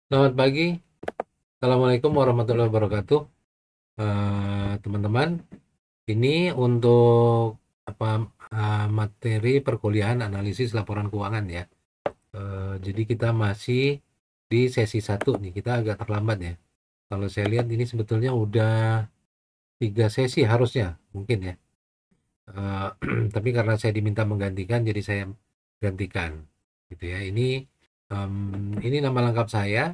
Selamat pagi, Assalamualaikum warahmatullahi wabarakatuh. Teman-teman, ini untuk materi perkuliahan analisis laporan keuangan ya. Jadi kita masih di sesi satu nih, kita agak terlambat ya. Kalau saya lihat ini sebetulnya udah 3 sesi harusnya, mungkin ya. Eh, tapi karena saya diminta menggantikan, jadi saya gantikan, gitu ya. Ini nama lengkap saya,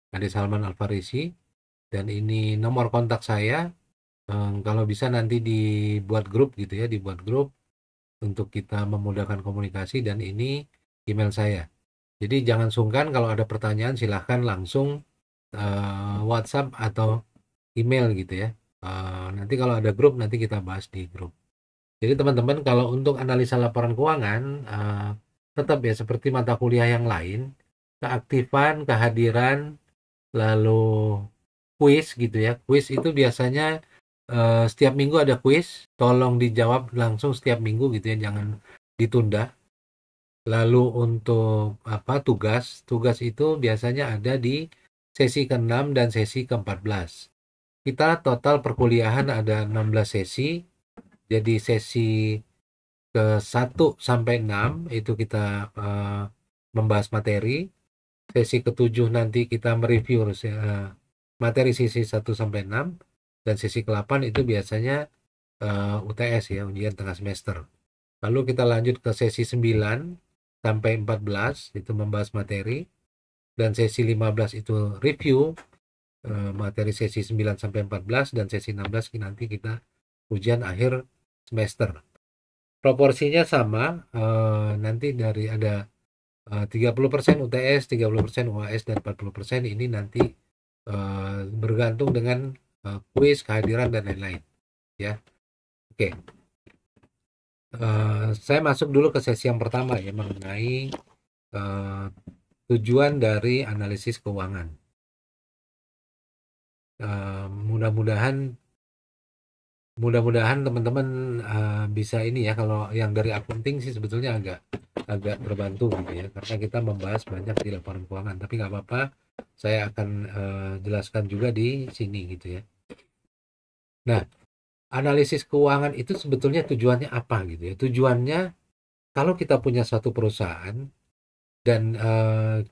Ade Salman Alfarisi. Dan ini nomor kontak saya. Kalau bisa nanti dibuat grup gitu ya, dibuat grup untuk kita memudahkan komunikasi. Dan ini email saya. Jadi jangan sungkan kalau ada pertanyaan, silahkan langsung WhatsApp atau email gitu ya. Nanti kalau ada grup nanti kita bahas di grup. Jadi teman-teman, kalau untuk analisa laporan keuangan tetap ya seperti mata kuliah yang lain, keaktifan, kehadiran, lalu kuis gitu ya. Kuis itu biasanya setiap minggu ada kuis, tolong dijawab langsung setiap minggu gitu ya, jangan ditunda. Lalu untuk tugas, tugas itu biasanya ada di sesi ke-6 dan sesi ke-14. Kita total perkuliahan ada 16 sesi. Jadi sesi ke 1 sampai 6 itu kita membahas materi. Sesi ke-7 nanti kita mereview materi sesi 1 sampai 6, dan sesi ke-8 itu biasanya UTS ya, ujian tengah semester. Lalu kita lanjut ke sesi 9 sampai 14 itu membahas materi, dan sesi 15 itu review materi sesi 9 sampai 14, dan sesi 16 nanti kita ujian akhir semester. Proporsinya sama, nanti dari ada 30% UTS, 30% UAS, dan 40% ini nanti bergantung dengan kuis, kehadiran, dan lain-lain ya. Oke. Saya masuk dulu ke sesi yang pertama ya, mengenai uh, tujuan dari analisis keuangan. Mudah-mudahan mudah-mudahan teman-teman bisa ini ya. Kalau yang dari akunting sih sebetulnya agak agak terbantu gitu ya, karena kita membahas banyak di laporan keuangan. Tapi nggak apa-apa, saya akan jelaskan juga di sini gitu ya. Nah, analisis keuangan itu sebetulnya tujuannya apa gitu ya? Tujuannya, kalau kita punya satu perusahaan dan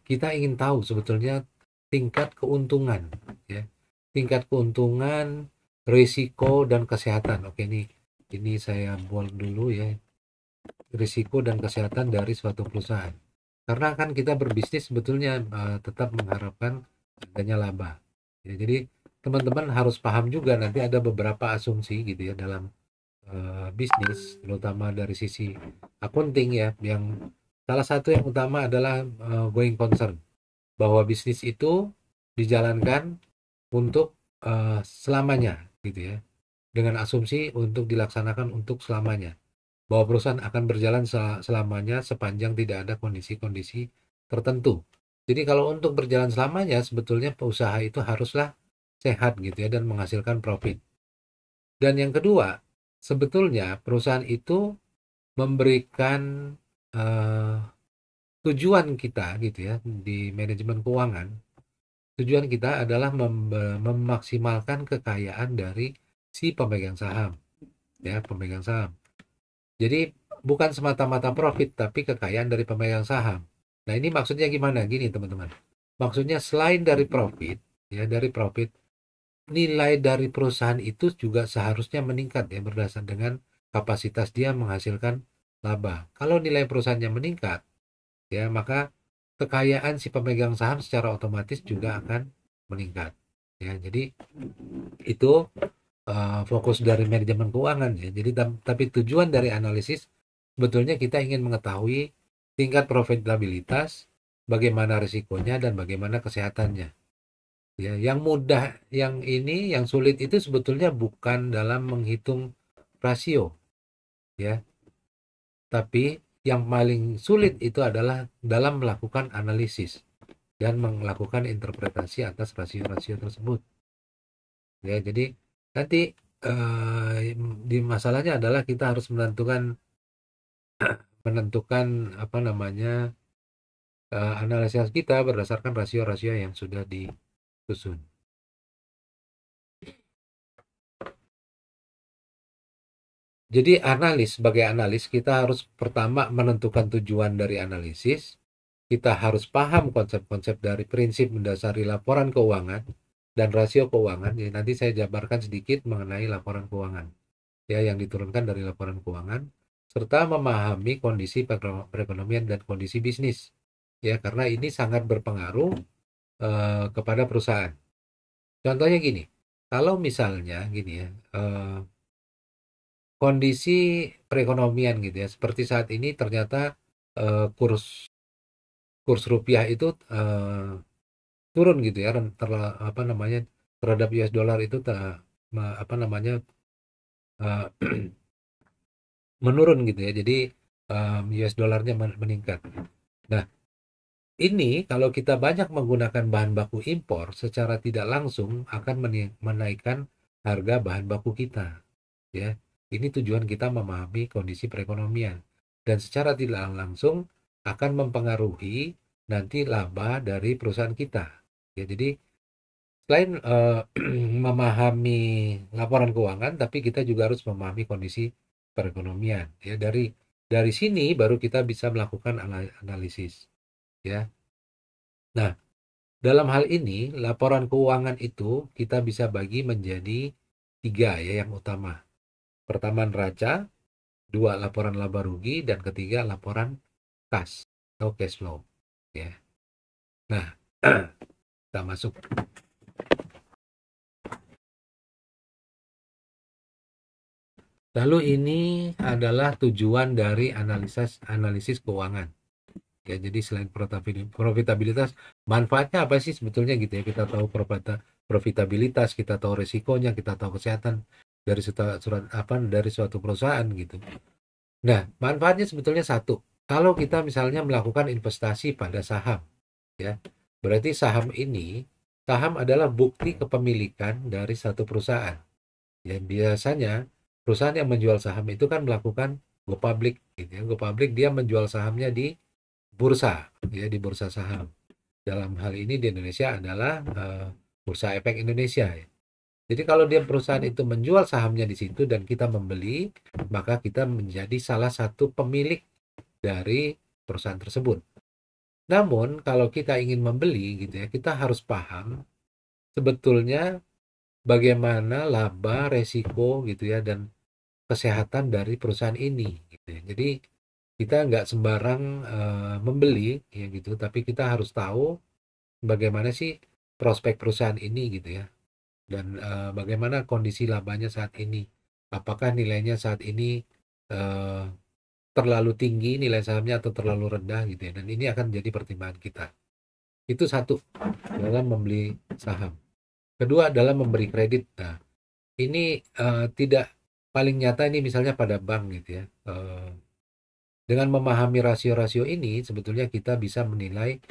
kita ingin tahu sebetulnya tingkat keuntungan ya, tingkat keuntungan, risiko, dan kesehatan. Oke, ini saya buat dulu ya, risiko dan kesehatan dari suatu perusahaan. Karena kan kita berbisnis sebetulnya tetap mengharapkan adanya laba ya. Jadi teman-teman harus paham juga, nanti ada beberapa asumsi gitu ya dalam bisnis, terutama dari sisi accounting ya. Yang salah satu yang utama adalah going concern, bahwa bisnis itu dijalankan untuk selamanya gitu ya, dengan asumsi untuk dilaksanakan untuk selamanya, bahwa perusahaan akan berjalan selamanya sepanjang tidak ada kondisi-kondisi tertentu. Jadi kalau untuk berjalan selamanya sebetulnya usaha itu haruslah sehat gitu ya, dan menghasilkan profit. Dan yang kedua, sebetulnya perusahaan itu memberikan eh, tujuan kita gitu ya di manajemen keuangan. Tujuan kita adalah memaksimalkan kekayaan dari si pemegang saham ya, pemegang saham. Jadi bukan semata-mata profit, tapi kekayaan dari pemegang saham. Nah, ini maksudnya gimana? Gini, teman-teman. Maksudnya selain dari profit, ya dari profit, nilai dari perusahaan itu juga seharusnya meningkat ya, berdasar dengan kapasitas dia menghasilkan laba. Kalau nilai perusahaannya meningkat, ya maka kekayaan si pemegang saham secara otomatis juga akan meningkat. Ya, jadi itu fokus dari manajemen keuangan ya. Jadi tapi tujuan dari analisis sebetulnya kita ingin mengetahui tingkat profitabilitas, bagaimana risikonya, dan bagaimana kesehatannya. Ya, yang mudah, yang sulit itu sebetulnya bukan dalam menghitung rasio ya, tapi yang paling sulit itu adalah dalam melakukan analisis dan melakukan interpretasi atas rasio-rasio tersebut. Ya, jadi nanti di masalahnya adalah kita harus menentukan apa namanya analisa kita berdasarkan rasio-rasio yang sudah disusun. Jadi sebagai analis kita harus pertama menentukan tujuan dari analisis, kita harus paham konsep-konsep dari prinsip mendasari laporan keuangan dan rasio keuangan. Jadi nanti saya jabarkan sedikit mengenai laporan keuangan ya yang diturunkan dari laporan keuangan, serta memahami kondisi perekonomian dan kondisi bisnis ya, karena ini sangat berpengaruh kepada perusahaan. Contohnya gini, kalau misalnya gini ya, kondisi perekonomian gitu ya, seperti saat ini ternyata kurs rupiah itu turun gitu ya, apa namanya, terhadap US dollar itu apa namanya, menurun gitu ya. Jadi US dollarnya meningkat. Nah, ini kalau kita banyak menggunakan bahan baku impor, secara tidak langsung akan menaikkan harga bahan baku kita ya. Ini tujuan kita memahami kondisi perekonomian dan secara tidak langsung akan mempengaruhi nanti laba dari perusahaan kita ya. Jadi selain memahami laporan keuangan, tapi kita juga harus memahami kondisi perekonomian ya. Dari sini baru kita bisa melakukan analisis ya. Nah, dalam hal ini laporan keuangan itu kita bisa bagi menjadi 3 ya yang utama. Pertama neraca, 2 laporan laba rugi, dan ketiga laporan kas atau cash flow ya. Nah, kita masuk. Lalu ini adalah tujuan dari analisis keuangan. Ya, jadi selain profitabilitas, manfaatnya apa sih sebetulnya gitu ya? Kita tahu profitabilitas, kita tahu resikonya, kita tahu kesehatan dari dari suatu perusahaan gitu. Nah, manfaatnya sebetulnya satu. Kalau kita misalnya melakukan investasi pada saham, ya, berarti saham adalah bukti kepemilikan dari satu perusahaan. Ya, biasanya perusahaan yang menjual saham itu kan melakukan go public gitu ya. Go public, dia menjual sahamnya di bursa ya, di bursa saham. Dalam hal ini di Indonesia adalah Bursa Efek Indonesia ya. Jadi kalau dia perusahaan itu menjual sahamnya di situ dan kita membeli, maka kita menjadi salah satu pemilik dari perusahaan tersebut. Namun kalau kita ingin membeli gitu ya, kita harus paham sebetulnya bagaimana laba, resiko gitu ya, dan kesehatan dari perusahaan ini gitu ya. Jadi kita nggak sembarang membeli ya gitu, tapi kita harus tahu bagaimana sih prospek perusahaan ini gitu ya, dan bagaimana kondisi labanya saat ini, apakah nilainya saat ini terlalu tinggi nilai sahamnya atau terlalu rendah gitu ya, dan ini akan jadi pertimbangan kita. Itu satu dalam membeli saham. Kedua adalah memberi kredit. Nah, ini tidak paling nyata ini misalnya pada bank gitu ya. Dengan memahami rasio-rasio ini sebetulnya kita bisa menilai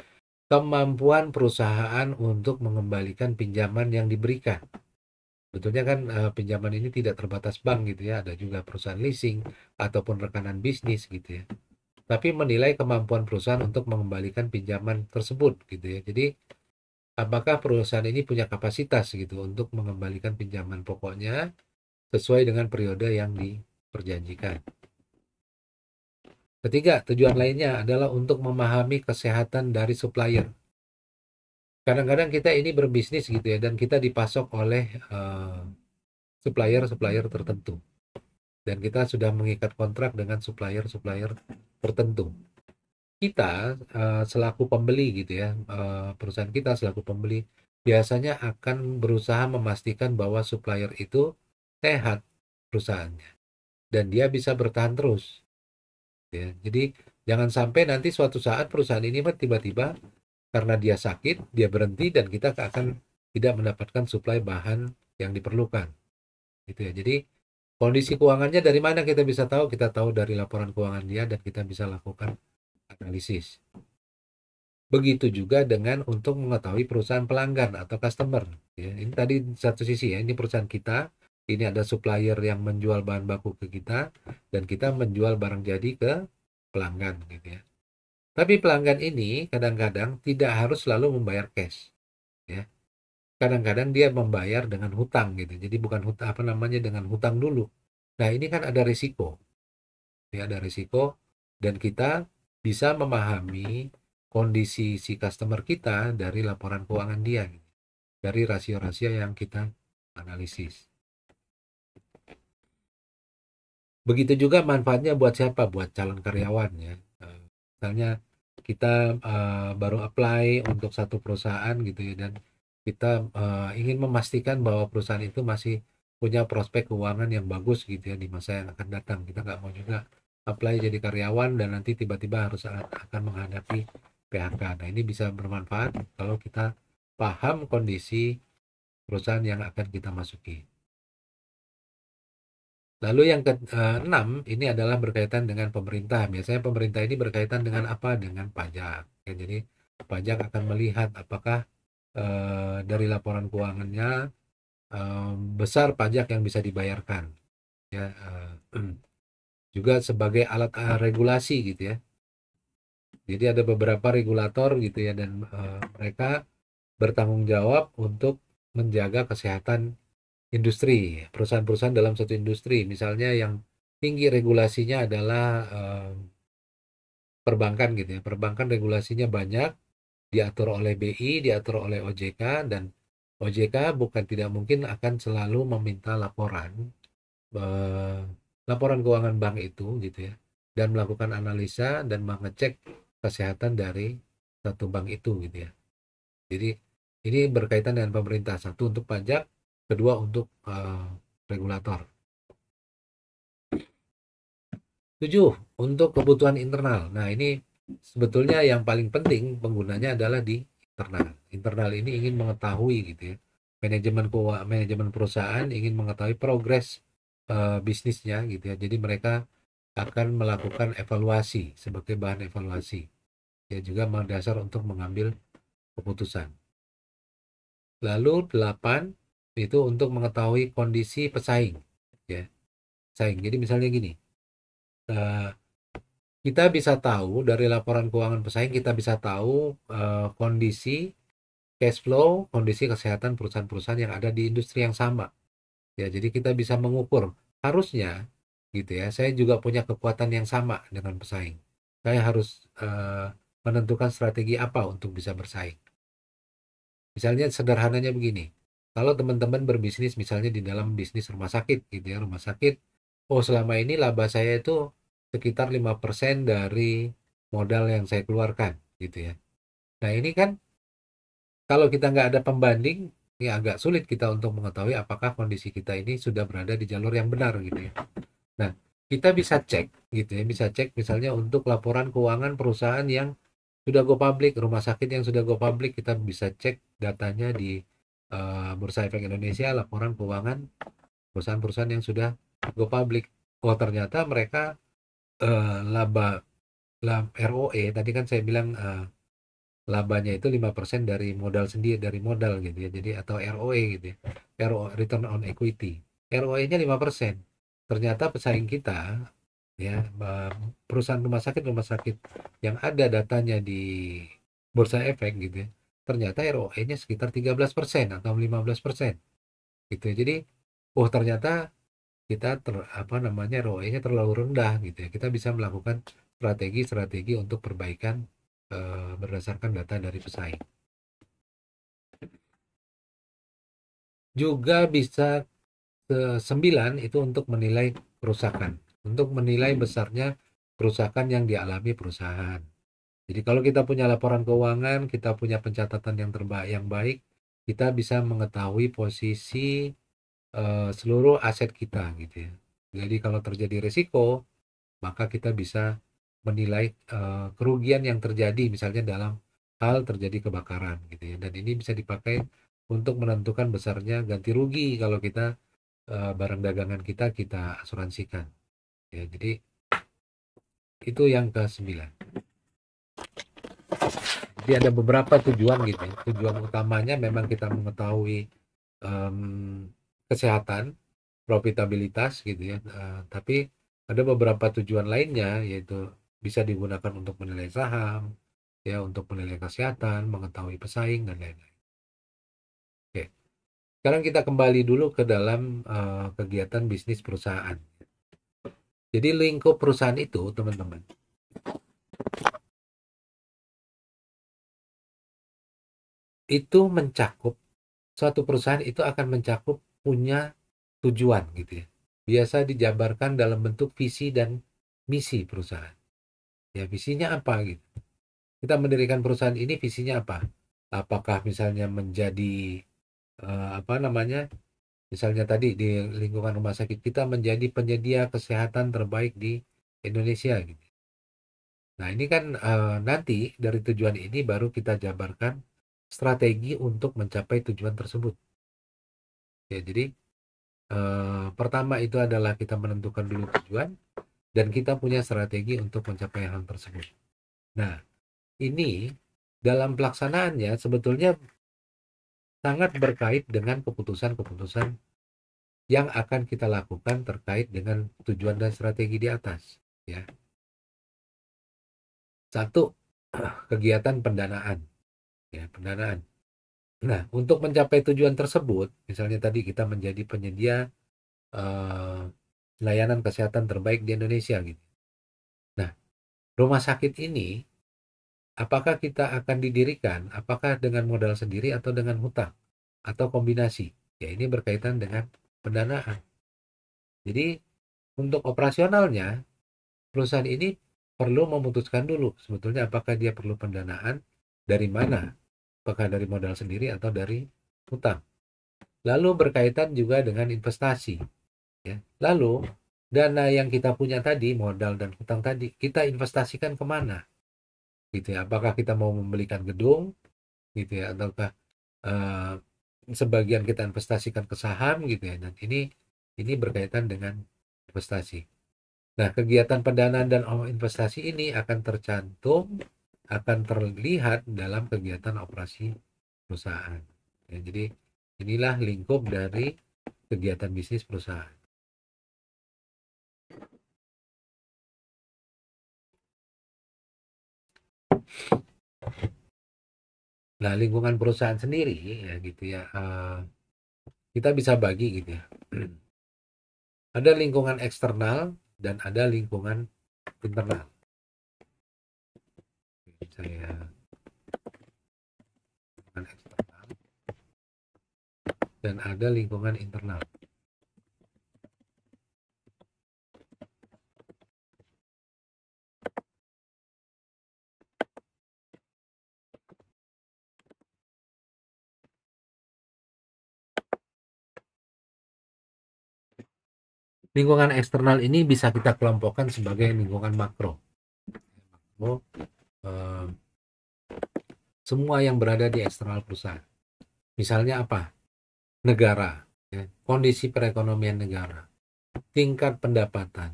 kemampuan perusahaan untuk mengembalikan pinjaman yang diberikan. Sebetulnya kan pinjaman ini tidak terbatas bank gitu ya, ada juga perusahaan leasing ataupun rekanan bisnis gitu ya. Tapi menilai kemampuan perusahaan untuk mengembalikan pinjaman tersebut gitu ya. Jadi apakah perusahaan ini punya kapasitas gitu untuk mengembalikan pinjaman pokoknya sesuai dengan periode yang diperjanjikan. Ketiga, tujuan lainnya adalah untuk memahami kesehatan dari supplier. Kadang-kadang kita ini berbisnis gitu ya, dan kita dipasok oleh supplier-supplier tertentu. Dan kita sudah mengikat kontrak dengan supplier-supplier tertentu. Kita selaku pembeli gitu ya, perusahaan kita selaku pembeli biasanya akan berusaha memastikan bahwa supplier itu sehat perusahaannya dan dia bisa bertahan terus ya. Jadi jangan sampai nanti suatu saat perusahaan ini tiba-tiba karena dia sakit, dia berhenti, dan kita akan tidak mendapatkan suplai bahan yang diperlukan gitu ya. Jadi kondisi keuangannya dari mana kita bisa tahu? Kita tahu dari laporan keuangan dia dan kita bisa lakukan analisis. Begitu juga dengan untuk mengetahui perusahaan pelanggan atau customer. Ya, ini tadi satu sisi ya, ini perusahaan kita, ini ada supplier yang menjual bahan baku ke kita, dan kita menjual barang jadi ke pelanggan gitu ya. Tapi pelanggan ini kadang-kadang tidak harus selalu membayar cash, ya. Kadang-kadang dia membayar dengan hutang gitu. Jadi bukan hutang apa namanya dengan hutang dulu. Nah, ini kan ada risiko. Ya, ada risiko dan kita bisa memahami kondisi si customer kita dari laporan keuangan dia, gitu. Dari rasio-rasio yang kita analisis. Begitu juga manfaatnya buat siapa? Buat calon karyawan ya. Misalnya kita baru apply untuk satu perusahaan gitu ya dan kita ingin memastikan bahwa perusahaan itu masih punya prospek keuangan yang bagus gitu ya di masa yang akan datang. Kita nggak mau juga apply jadi karyawan dan nanti tiba-tiba harus akan menghadapi PHK. Nah, ini bisa bermanfaat kalau kita paham kondisi perusahaan yang akan kita masuki. Lalu yang keenam ini adalah berkaitan dengan pemerintah. Biasanya pemerintah ini berkaitan dengan apa? Dengan pajak. Ya, jadi pajak akan melihat apakah dari laporan keuangannya besar pajak yang bisa dibayarkan. Ya, juga sebagai alat regulasi gitu ya. Jadi ada beberapa regulator gitu ya dan mereka bertanggung jawab untuk menjaga kesehatan industri, perusahaan-perusahaan dalam satu industri. Misalnya yang tinggi regulasinya adalah perbankan gitu ya. Perbankan regulasinya banyak, diatur oleh BI, diatur oleh OJK, dan OJK bukan tidak mungkin akan selalu meminta eh, laporan keuangan bank itu gitu ya, dan melakukan analisa dan mengecek kesehatan dari satu bank itu gitu ya. Jadi ini berkaitan dengan pemerintah, satu untuk pajak, kedua untuk regulator. 7 untuk kebutuhan internal. Nah, ini sebetulnya yang paling penting penggunanya adalah di internal. Internal ini ingin mengetahui gitu ya. Manajemen perusahaan ingin mengetahui progres bisnisnya gitu ya. Jadi mereka akan melakukan evaluasi sebagai bahan evaluasi. Ya juga mendasar untuk mengambil keputusan. Lalu 8 itu untuk mengetahui kondisi pesaing ya. Pesaing. Jadi misalnya gini, eh, kita bisa tahu dari laporan keuangan pesaing, kita bisa tahu kondisi cash flow, kondisi kesehatan perusahaan-perusahaan yang ada di industri yang sama. Ya, jadi kita bisa mengukur harusnya gitu ya. Saya juga punya kekuatan yang sama dengan pesaing. Saya harus menentukan strategi apa untuk bisa bersaing. Misalnya sederhananya begini. Kalau teman-teman berbisnis misalnya di dalam bisnis rumah sakit gitu ya, rumah sakit, oh selama ini laba saya itu sekitar 5% dari modal yang saya keluarkan gitu ya. Nah, ini kan kalau kita nggak ada pembanding, ya agak sulit kita untuk mengetahui apakah kondisi kita ini sudah berada di jalur yang benar gitu ya. Nah, kita bisa cek gitu ya, bisa cek misalnya untuk laporan keuangan perusahaan yang sudah go public, rumah sakit yang sudah go public, kita bisa cek datanya di Bursa Efek Indonesia, laporan keuangan perusahaan-perusahaan yang sudah go public. Oh, ternyata mereka laba ROE tadi kan saya bilang labanya itu 5% dari modal sendiri, dari modal gitu ya. Jadi atau ROE gitu ya. Return on Equity. ROE-nya 5%. Ternyata pesaing kita ya perusahaan rumah sakit yang ada datanya di Bursa Efek gitu ya. Ternyata ROE-nya sekitar 13% atau 15% gitu ya. Jadi oh ternyata kita apa namanya ROE-nya terlalu rendah gitu ya. Kita bisa melakukan strategi-strategi untuk perbaikan berdasarkan data dari pesaing. Juga bisa 9 itu untuk menilai kerusakan, untuk menilai besarnya kerusakan yang dialami perusahaan. Jadi kalau kita punya laporan keuangan, kita punya pencatatan yang terbaik, yang baik, kita bisa mengetahui posisi seluruh aset kita gitu ya. Jadi kalau terjadi risiko, maka kita bisa menilai kerugian yang terjadi misalnya dalam hal terjadi kebakaran gitu ya. Dan ini bisa dipakai untuk menentukan besarnya ganti rugi kalau kita barang dagangan kita asuransikan. Ya, jadi itu yang ke-9. Jadi ada beberapa tujuan gitu ya. Tujuan utamanya memang kita mengetahui em, kesehatan, profitabilitas gitu ya. Tapi ada beberapa tujuan lainnya yaitu bisa digunakan untuk menilai saham, ya, untuk menilai kesehatan, mengetahui pesaing dan lain-lain. Oke. Sekarang kita kembali dulu ke dalam kegiatan bisnis perusahaan. Jadi lingkup perusahaan itu, teman-teman, itu mencakup, suatu perusahaan itu akan mencakup punya tujuan gitu ya. Biasa dijabarkan dalam bentuk visi dan misi perusahaan. Ya, visinya apa gitu. Kita mendirikan perusahaan ini, visinya apa? Apakah misalnya menjadi apa namanya? Misalnya tadi di lingkungan rumah sakit kita menjadi penyedia kesehatan terbaik di Indonesia gitu. Nah, ini kan nanti dari tujuan ini baru kita jabarkan strategi untuk mencapai tujuan tersebut. Ya, jadi pertama itu adalah kita menentukan dulu tujuan dan kita punya strategi untuk mencapai hal tersebut. Nah, ini dalam pelaksanaannya sebetulnya sangat berkait dengan keputusan-keputusan yang akan kita lakukan terkait dengan tujuan dan strategi di atas. Ya, satu, kegiatan pendanaan. Ya, pendanaan. Nah, untuk mencapai tujuan tersebut, misalnya tadi kita menjadi penyedia eh, layanan kesehatan terbaik di Indonesia gitu. Nah, rumah sakit ini apakah kita akan didirikan, apakah dengan modal sendiri atau dengan hutang atau kombinasi? Ya, ini berkaitan dengan pendanaan. Jadi, untuk operasionalnya, perusahaan ini perlu memutuskan dulu sebetulnya apakah dia perlu pendanaan dari mana? Apakah dari modal sendiri atau dari hutang? Lalu berkaitan juga dengan investasi. Ya. Lalu, dana yang kita punya tadi, modal dan hutang tadi, kita investasikan kemana? Gitu ya. Apakah kita mau membelikan gedung, gitu ya, ataukah eh, sebagian kita investasikan ke saham, gitu ya. Dan ini berkaitan dengan investasi. Nah, kegiatan pendanaan dan investasi ini akan tercantum, akan terlihat dalam kegiatan operasi perusahaan. Ya, jadi inilah lingkup dari kegiatan bisnis perusahaan. Nah, lingkungan perusahaan sendiri ya gitu ya, kita bisa bagi gitu ya. Ada lingkungan eksternal dan ada lingkungan internal. Saya lingkungan eksternal dan ada lingkungan internal. Lingkungan eksternal ini bisa kita kelompokkan sebagai lingkungan makro. Makro, eh, semua yang berada di eksternal perusahaan. Misalnya apa? Negara, ya, kondisi perekonomian negara, tingkat pendapatan,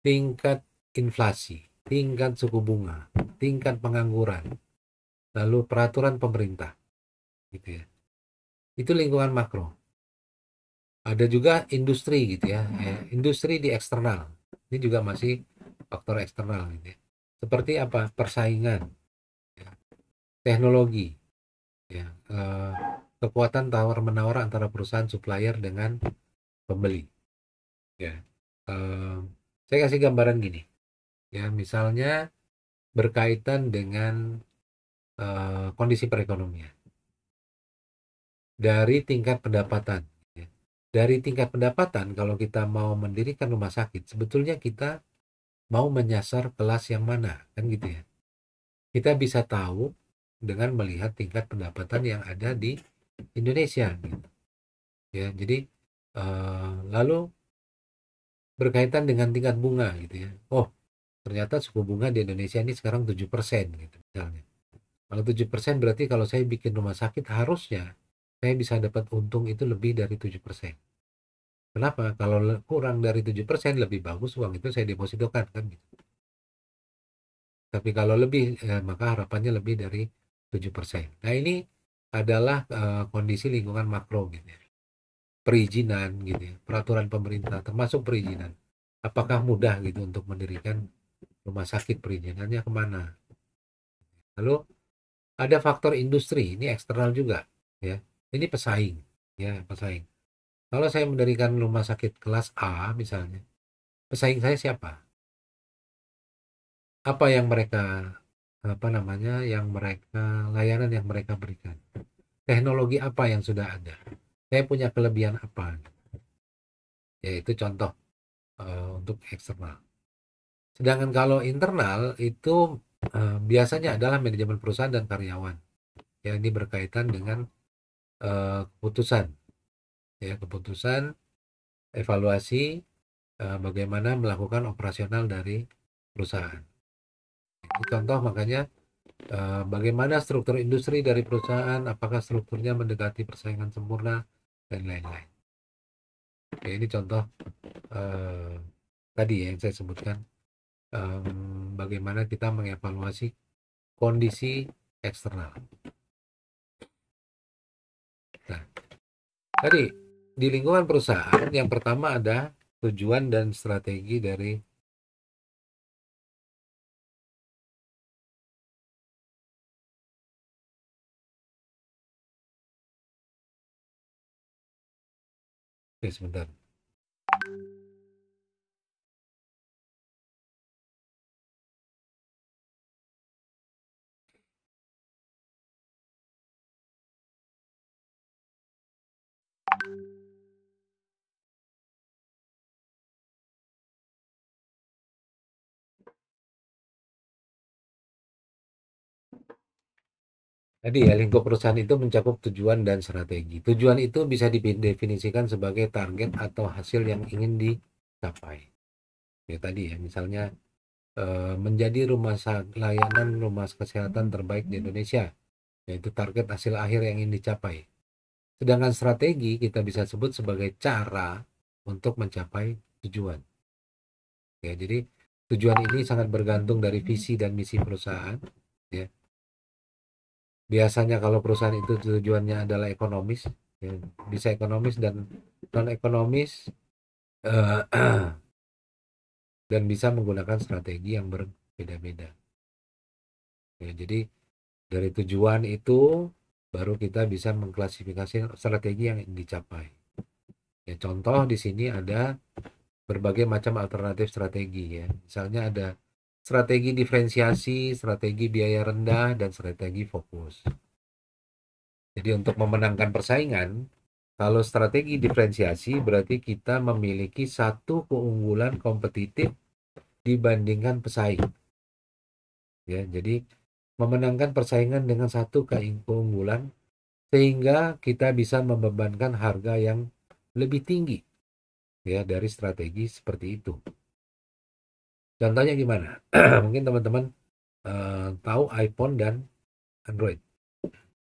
tingkat inflasi, tingkat suku bunga, tingkat pengangguran, lalu peraturan pemerintah, gitu ya. Itu lingkungan makro. Ada juga industri gitu ya, industri di eksternal. Ini juga masih faktor eksternal gitu ya. Seperti apa? Persaingan, ya, teknologi, ya, kekuatan tawar menawar antara perusahaan supplier dengan pembeli. Ya, saya kasih gambaran gini, ya, misalnya berkaitan dengan kondisi perekonomian dari tingkat pendapatan. Ya. Dari tingkat pendapatan, kalau kita mau mendirikan rumah sakit, sebetulnya kita mau menyasar kelas yang mana, kan gitu ya. Kita bisa tahu dengan melihat tingkat pendapatan yang ada di Indonesia, gitu. Ya, jadi lalu berkaitan dengan tingkat bunga, gitu ya. Oh, ternyata suku bunga di Indonesia ini sekarang 7%, gitu misalnya. Kalau 7% berarti kalau saya bikin rumah sakit harusnya saya bisa dapat untung itu lebih dari 7%. Kenapa? Kalau kurang dari 7% lebih bagus uang itu saya depositokan kan gitu. Tapi kalau lebih maka harapannya lebih dari 7%. Nah, ini adalah kondisi lingkungan makro gitu ya. Perizinan gitu ya, peraturan pemerintah termasuk perizinan. Apakah mudah gitu untuk mendirikan rumah sakit perizinannya kemana. Lalu ada faktor industri, ini eksternal juga ya. Ini pesaing ya, pesaing. Kalau saya mendirikan rumah sakit kelas A misalnya, pesaing saya siapa? Apa yang mereka apa namanya, yang mereka layanan yang mereka berikan? Teknologi apa yang sudah ada? Saya punya kelebihan apa? Ya itu contoh untuk eksternal. Sedangkan kalau internal itu biasanya adalah manajemen perusahaan dan karyawan. Ya ini berkaitan dengan keputusan, ya keputusan, evaluasi, bagaimana melakukan operasional dari perusahaan. Ini contoh makanya bagaimana struktur industri dari perusahaan, apakah strukturnya mendekati persaingan sempurna dan lain-lain. Ya, ini contoh eh, tadi ya yang saya sebutkan, bagaimana kita mengevaluasi kondisi eksternal. Nah, tadi di lingkungan perusahaan yang pertama ada tujuan dan strategi dari. Oke, sebentar. Tadi ya, lingkup perusahaan itu mencakup tujuan dan strategi. Tujuan itu bisa didefinisikan sebagai target atau hasil yang ingin dicapai. Ya tadi ya, misalnya menjadi layanan rumah kesehatan terbaik di Indonesia, yaitu target hasil akhir yang ingin dicapai. Sedangkan strategi kita bisa sebut sebagai cara untuk mencapai tujuan. Ya, jadi tujuan ini sangat bergantung dari visi dan misi perusahaan. Ya. Biasanya kalau perusahaan itu tujuannya adalah ekonomis, ya, bisa ekonomis dan non ekonomis, eh, dan bisa menggunakan strategi yang berbeda-beda. Ya, jadi dari tujuan itu baru kita bisa mengklasifikasi strategi yang dicapai. Ya, contoh di sini ada berbagai macam alternatif strategi ya. Misalnya ada strategi diferensiasi, strategi biaya rendah, dan strategi fokus. Jadi untuk memenangkan persaingan, kalau strategi diferensiasi berarti kita memiliki satu keunggulan kompetitif dibandingkan pesaing. Ya, jadi memenangkan persaingan dengan satu keunggulan sehingga kita bisa membebankan harga yang lebih tinggi ya dari strategi seperti itu. Contohnya gimana? Mungkin teman-teman tahu iPhone dan Android,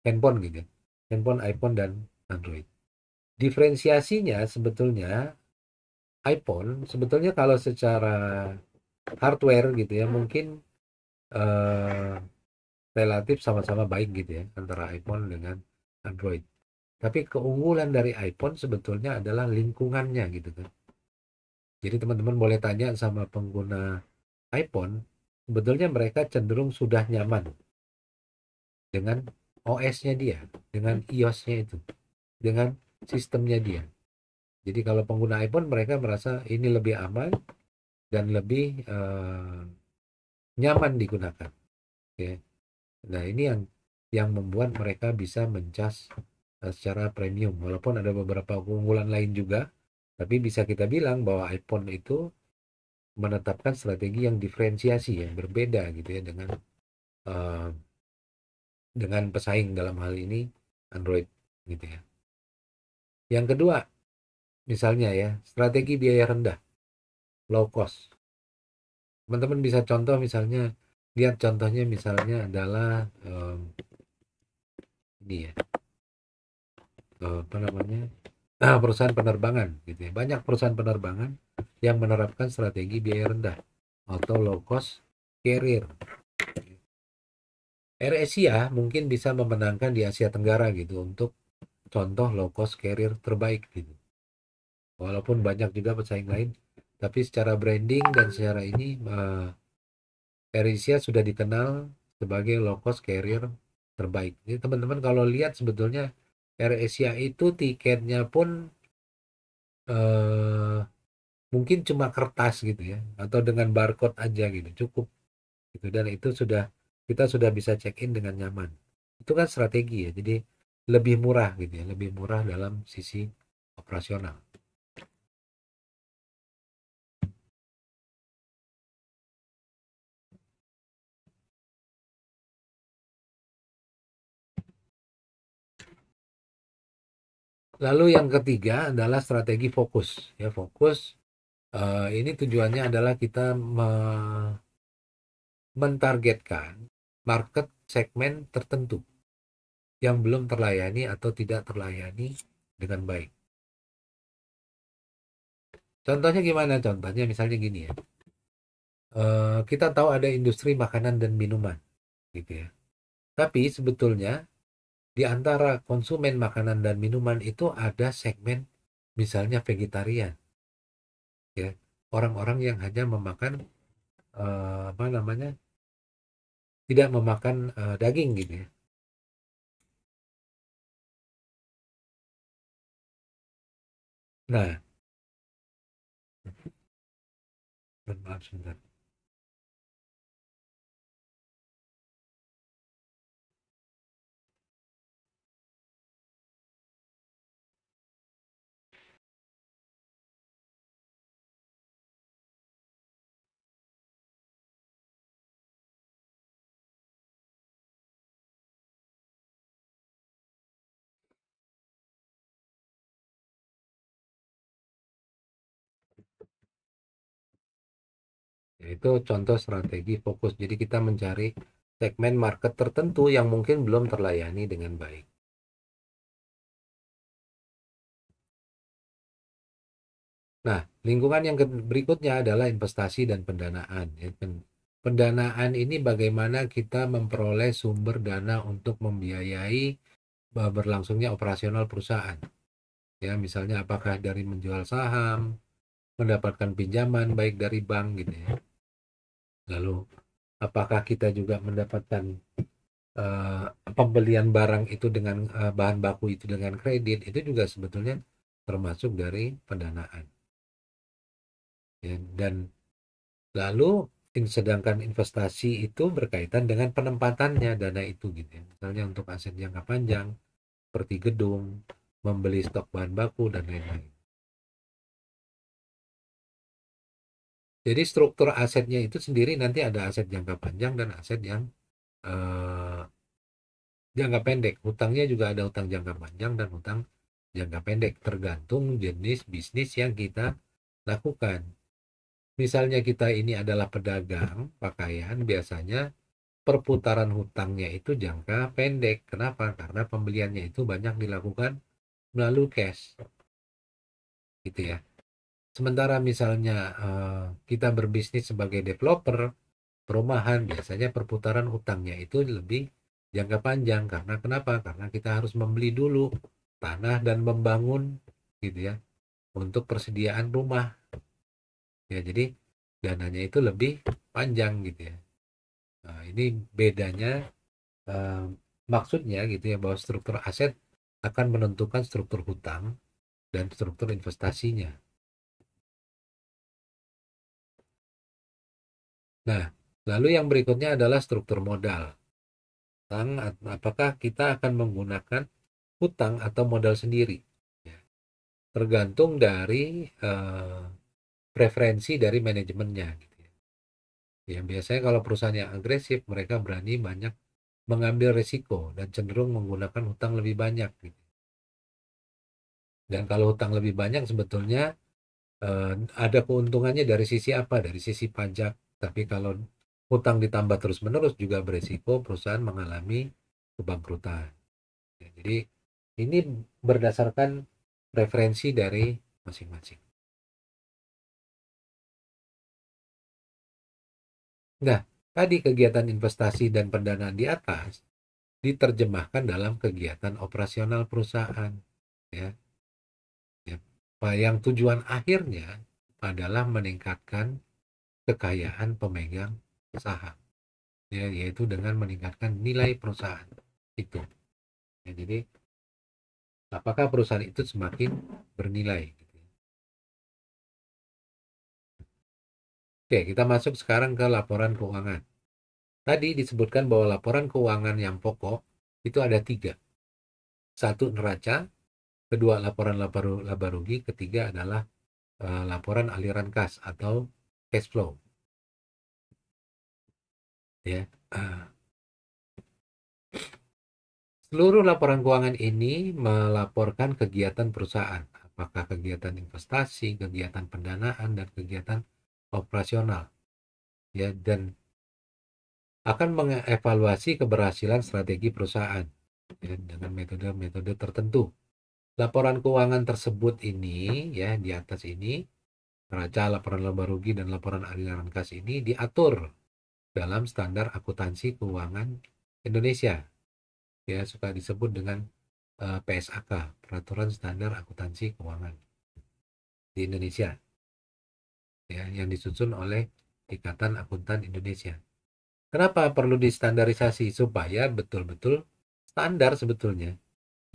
handphone gitu, handphone iPhone dan Android. Diferensiasinya sebetulnya iPhone sebetulnya kalau secara hardware gitu ya mungkin eh, relatif sama-sama baik gitu ya antara iPhone dengan Android. Tapi keunggulan dari iPhone sebetulnya adalah lingkungannya gitu kan. Jadi teman-teman boleh tanya sama pengguna iPhone, sebetulnya mereka cenderung sudah nyaman dengan OS-nya dia, dengan iOS-nya itu, dengan sistemnya dia. Jadi kalau pengguna iPhone mereka merasa ini lebih aman dan lebih nyaman digunakan. Ya. Nah ini yang membuat mereka bisa mencas secara premium. Walaupun ada beberapa keunggulan lain juga, tapi bisa kita bilang bahwa iPhone itu menetapkan strategi yang diferensiasi, yang berbeda gitu ya uh, dengan pesaing dalam hal ini Android gitu ya. Yang kedua, misalnya ya, strategi biaya rendah, low cost. Teman-teman bisa contoh misalnya, lihat contohnya misalnya adalah ini ya, apa namanya, perusahaan penerbangan gitu ya. Banyak perusahaan penerbangan yang menerapkan strategi biaya rendah atau low cost carrier. AirAsia mungkin bisa memenangkan di Asia Tenggara gitu untuk contoh low cost carrier terbaik gitu. Walaupun banyak juga pesaing lain, tapi secara branding dan secara ini AirAsia sudah dikenal sebagai low cost carrier terbaik. Jadi teman-teman kalau lihat sebetulnya AirAsia itu tiketnya pun eh, mungkin cuma kertas gitu ya, atau dengan barcode aja gitu, cukup gitu. Dan itu kita sudah bisa check in dengan nyaman. Itu kan strategi ya, jadi lebih murah gitu ya, lebih murah dalam sisi operasional. Lalu yang ketiga adalah strategi fokus. Ya, fokus ini tujuannya adalah kita mentargetkan market segmen tertentu yang belum terlayani atau tidak terlayani dengan baik. Contohnya gimana? Contohnya misalnya gini ya. Kita tahu ada industri makanan dan minuman, gitu ya. Tapi sebetulnya di antara konsumen makanan dan minuman itu ada segmen misalnya vegetarian, ya. Orang-orang yang hanya memakan apa namanya? Tidak memakan daging gitu ya. Nah, maaf sebentar. Itu contoh strategi fokus. Jadi kita mencari segmen market tertentu yang mungkin belum terlayani dengan baik. Nah, lingkungan yang berikutnya adalah investasi dan pendanaan. Ya, pendanaan ini bagaimana kita memperoleh sumber dana untuk membiayai berlangsungnya operasional perusahaan. Ya, misalnya apakah dari menjual saham, mendapatkan pinjaman baik dari bank gitu ya. Lalu apakah kita juga mendapatkan eh, pembelian barang itu dengan bahan baku itu dengan kredit, itu juga sebetulnya termasuk dari pendanaan. Ya, dan lalu sedangkan investasi itu berkaitan dengan penempatannya dana itu gitu ya. Misalnya untuk aset jangka panjang seperti gedung, membeli stok bahan baku dan lain-lain. Jadi struktur asetnya itu sendiri nanti ada aset jangka panjang dan aset yang eh, jangka pendek. Hutangnya juga ada hutang jangka panjang dan hutang jangka pendek tergantung jenis bisnis yang kita lakukan. Misalnya kita ini adalah pedagang pakaian, biasanya perputaran hutangnya itu jangka pendek. Kenapa? Karena pembeliannya itu banyak dilakukan melalui cash, gitu ya. Sementara misalnya kita berbisnis sebagai developer perumahan, biasanya perputaran hutangnya itu lebih jangka panjang. Karena kenapa? Karena kita harus membeli dulu tanah dan membangun, gitu ya, untuk persediaan rumah. Ya, jadi dananya itu lebih panjang gitu ya. Nah, ini bedanya eh, maksudnya gitu ya, bahwa struktur aset akan menentukan struktur hutang dan struktur investasinya. Nah, lalu yang berikutnya adalah struktur modal. Apakah kita akan menggunakan hutang atau modal sendiri? Ya, tergantung dari preferensi dari manajemennya gitu ya. Ya, biasanya kalau perusahaan yang agresif, mereka berani banyak mengambil risiko dan cenderung menggunakan hutang lebih banyak gitu. Dan kalau hutang lebih banyak sebetulnya eh, ada keuntungannya dari sisi apa? Dari sisi pajak. Tapi kalau hutang ditambah terus-menerus juga beresiko perusahaan mengalami kebangkrutan. Ya, jadi ini berdasarkan preferensi dari masing-masing. Nah, tadi kegiatan investasi dan pendanaan di atas diterjemahkan dalam kegiatan operasional perusahaan. Ya, ya. Yang tujuan akhirnya adalah meningkatkan kekayaan pemegang saham. ya, yaitu dengan meningkatkan nilai perusahaan itu. Ya, jadi apakah perusahaan itu semakin bernilai? Gitu. Oke, kita masuk sekarang ke laporan keuangan. Tadi disebutkan bahwa laporan keuangan yang pokok itu ada 3. Satu, neraca. Kedua, laporan laba rugi. Ketiga adalah laporan aliran kas atau cash flow. Ya. Seluruh laporan keuangan ini melaporkan kegiatan perusahaan, apakah kegiatan investasi, kegiatan pendanaan, dan kegiatan operasional. Ya, dan akan mengevaluasi keberhasilan strategi perusahaan ya, dengan metode-metode tertentu. Laporan keuangan tersebut ini, ya, di atas ini, neraca, laporan laba rugi, dan laporan aliran kas ini diatur dalam standar akuntansi keuangan Indonesia. Ya, suka disebut dengan PSAK, Peraturan Standar Akuntansi Keuangan di Indonesia, ya, yang disusun oleh Ikatan Akuntan Indonesia. Kenapa perlu distandarisasi? Supaya betul-betul standar sebetulnya.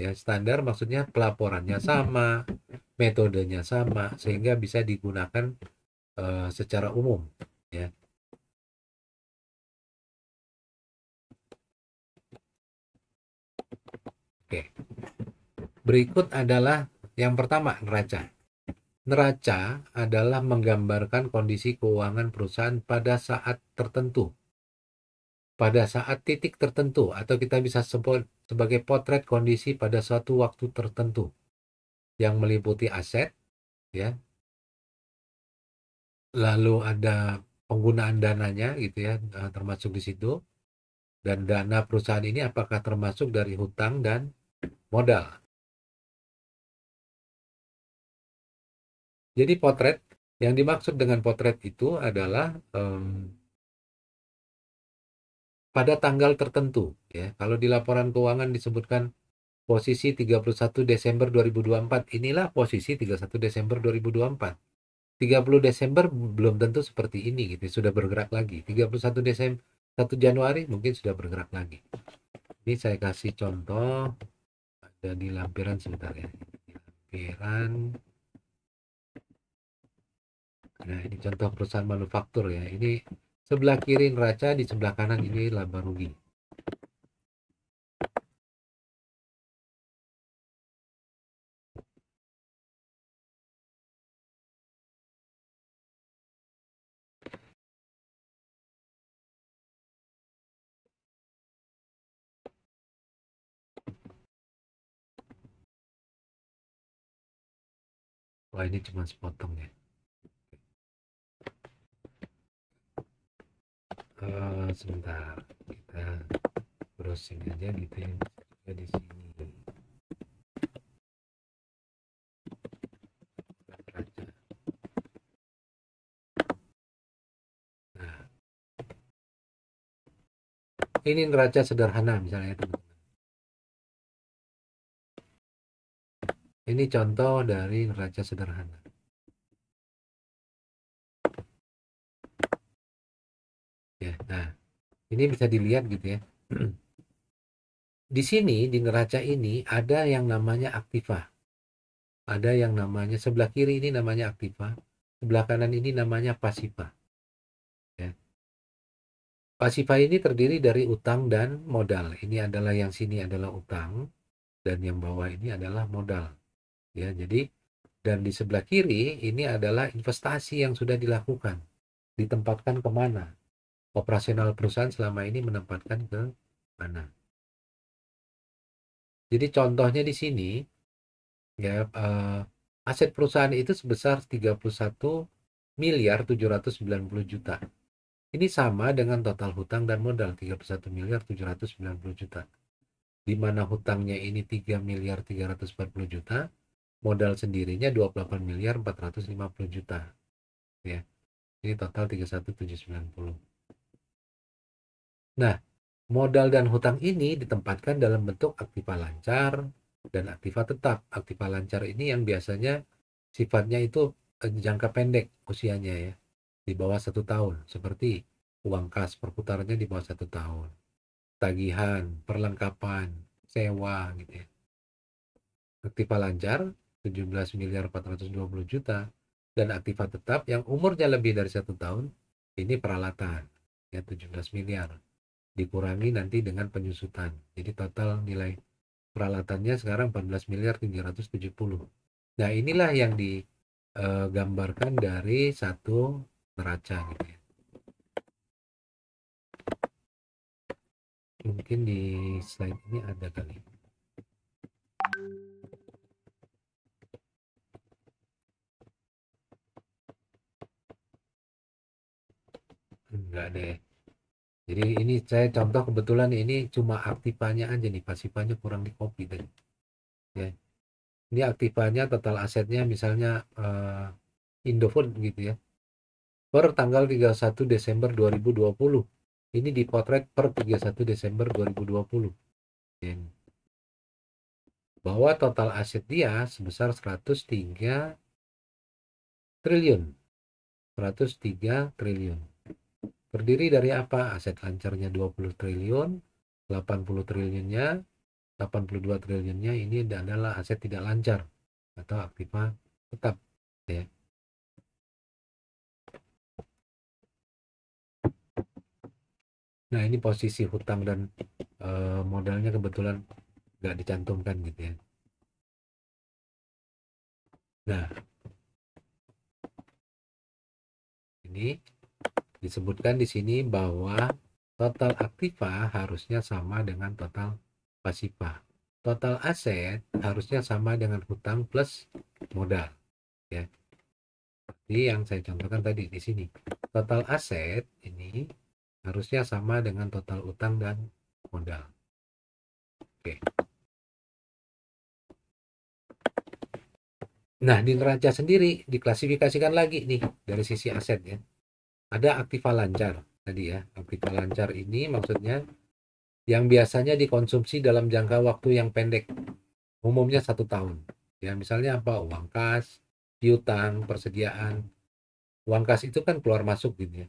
Ya, standar maksudnya pelaporannya sama, metodenya sama, sehingga bisa digunakan secara umum. Ya. Oke. Berikut adalah yang pertama, neraca. Neraca adalah menggambarkan kondisi keuangan perusahaan pada saat tertentu. Pada saat titik tertentu, atau kita bisa sebut sebagai potret kondisi pada suatu waktu tertentu yang meliputi aset, ya, lalu ada penggunaan dananya gitu ya, termasuk di situ, dan dana perusahaan ini apakah termasuk dari hutang dan modal. Jadi potret, yang dimaksud dengan potret itu adalah pada tanggal tertentu, ya. Kalau di laporan keuangan disebutkan posisi 31 Desember 2024, inilah posisi 31 Desember 2024. 30 Desember belum tentu seperti ini gitu, sudah bergerak lagi. 31 Desember 1 Januari mungkin sudah bergerak lagi. Ini saya kasih contoh, ada di lampiran sebentar ya. Di lampiran. Nah, ini contoh perusahaan manufaktur ya. Ini sebelah kiri neraca, di sebelah kanan ini laba rugi. Wah, ini cuma sepotong ya. Sebentar, kita browsing aja gitu ya. Juga di sini. Nah, ini neraca sederhana misalnya teman-teman. Ini contoh dari neraca sederhana. Ya, nah, ini bisa dilihat gitu ya. Di sini di neraca ini ada yang namanya aktiva. Ada yang namanya sebelah kiri ini namanya aktiva, sebelah kanan ini namanya pasiva. Ya. Pasiva ini terdiri dari utang dan modal. Ini adalah yang sini adalah utang dan yang bawah ini adalah modal. Ya, jadi dan di sebelah kiri ini adalah investasi yang sudah dilakukan. Ditempatkan kemana? Operasional perusahaan selama ini menempatkan ke mana? Jadi contohnya di sini ya, aset perusahaan itu sebesar 31.790.000.000. Ini sama dengan total hutang dan modal 31.790.000.000. Di mana hutangnya ini 3.340.000.000, modal sendirinya 28.450.000.000. Ya. Ini total 31.790. Nah, modal dan hutang ini ditempatkan dalam bentuk aktiva lancar dan aktiva tetap. Aktiva lancar ini yang biasanya sifatnya itu jangka pendek usianya ya, di bawah 1 tahun, seperti uang kas perputarannya di bawah 1 tahun. Tagihan, perlengkapan, sewa gitu ya. Aktiva lancar 17.420 juta, dan aktiva tetap yang umurnya lebih dari 1 tahun ini peralatan ya 17 miliar, dikurangi nanti dengan penyusutan. Jadi total nilai peralatannya sekarang 14.370. Nah, inilah yang digambarkan dari satu neraca gitu ya. Mungkin di slide ini ada kali. Enggak deh. Jadi ini saya contoh, kebetulan ini cuma aktivanya aja nih, pasifanya kurang di copy tadi. Ya. Ini aktivanya total asetnya misalnya Indofood gitu ya. Per tanggal 31 Desember 2020. Ini dipotret per 31 Desember 2020. Ya. Bahwa total aset dia sebesar 103 triliun. 103 triliun. Terdiri dari apa? Aset lancarnya 20 triliun, 80 triliunnya, 82 triliunnya ini adalah aset tidak lancar atau aktiva tetap ya. Nah, ini posisi hutang dan modalnya kebetulan nggak dicantumkan gitu ya. Nah, ini disebutkan di sini bahwa total aktiva harusnya sama dengan total pasiva. Total aset harusnya sama dengan hutang plus modal ya. Seperti yang saya contohkan tadi di sini. Total aset ini harusnya sama dengan total utang dan modal. Oke. Nah, di neraca sendiri diklasifikasikan lagi nih dari sisi aset ya. Ada aktiva lancar tadi ya. Aktiva lancar ini maksudnya yang biasanya dikonsumsi dalam jangka waktu yang pendek, umumnya 1 tahun. Ya, misalnya apa? Uang kas, piutang, persediaan. Uang kas itu kan keluar masuk gitu ya,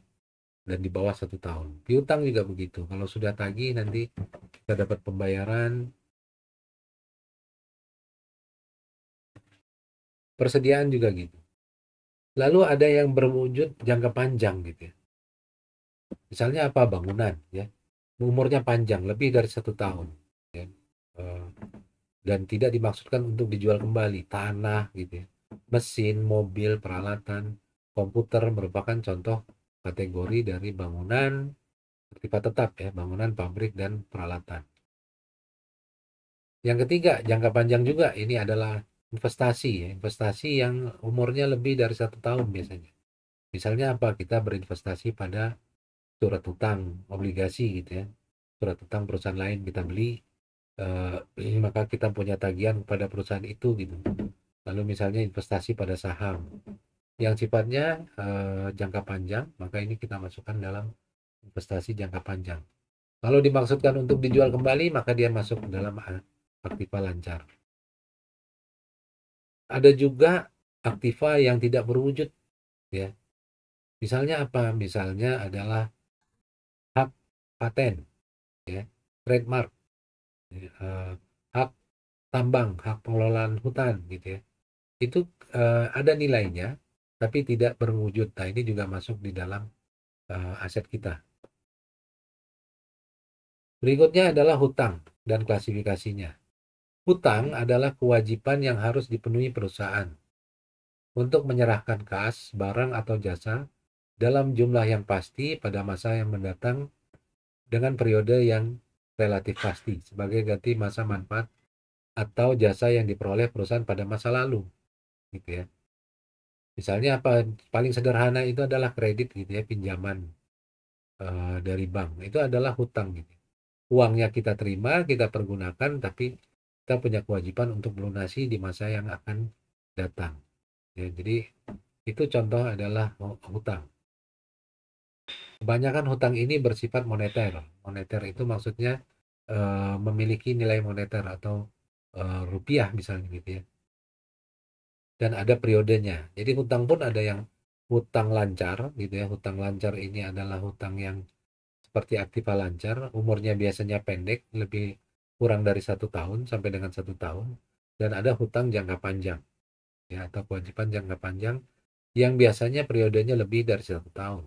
dan di bawah 1 tahun. Piutang juga begitu. Kalau sudah tagih nanti kita dapat pembayaran. Persediaan juga gitu. Lalu ada yang berwujud jangka panjang gitu ya. Misalnya apa? Bangunan ya. Umurnya panjang, lebih dari 1 tahun. Ya. Dan tidak dimaksudkan untuk dijual kembali. Tanah gitu ya. Mesin, mobil, peralatan, komputer merupakan contoh kategori dari bangunan aktiva tetap ya. Bangunan, pabrik, dan peralatan. Yang ketiga, jangka panjang juga. Ini adalah investasi ya. Investasi yang umurnya lebih dari 1 tahun biasanya. Misalnya apa? Kita berinvestasi pada surat utang, obligasi gitu ya. Surat utang perusahaan lain kita beli, maka kita punya tagihan kepada perusahaan itu gitu. Lalu misalnya investasi pada saham yang sifatnya jangka panjang, maka ini kita masukkan dalam investasi jangka panjang. Kalau dimaksudkan untuk dijual kembali, maka dia masuk dalam aktiva lancar. Ada juga aktiva yang tidak berwujud ya. Misalnya apa? Misalnya adalah hak paten ya, trademark, hak tambang, hak pengelolaan hutan gitu ya. Itu ada nilainya tapi tidak berwujud. Nah, ini juga masuk di dalam aset kita. Berikutnya adalah hutang dan klasifikasinya. Hutang adalah kewajiban yang harus dipenuhi perusahaan untuk menyerahkan kas, barang atau jasa dalam jumlah yang pasti pada masa yang mendatang dengan periode yang relatif pasti sebagai ganti masa manfaat atau jasa yang diperoleh perusahaan pada masa lalu gitu ya. Misalnya apa? Paling sederhana itu adalah kredit gitu ya, pinjaman dari bank. Itu adalah hutang gitu. Uangnya kita terima, kita pergunakan, tapi kita punya kewajiban untuk melunasi di masa yang akan datang. Ya, jadi itu contoh adalah hutang. Kebanyakan hutang ini bersifat moneter. Moneter itu maksudnya memiliki nilai moneter atau rupiah misalnya gitu ya. Dan ada periodenya. Jadi hutang pun ada yang hutang lancar gitu ya. Hutang lancar ini adalah hutang yang seperti aktiva lancar, umurnya biasanya pendek, lebih kurang dari 1 tahun sampai dengan 1 tahun, dan ada hutang jangka panjang ya, atau kewajiban jangka panjang yang biasanya periodenya lebih dari 1 tahun.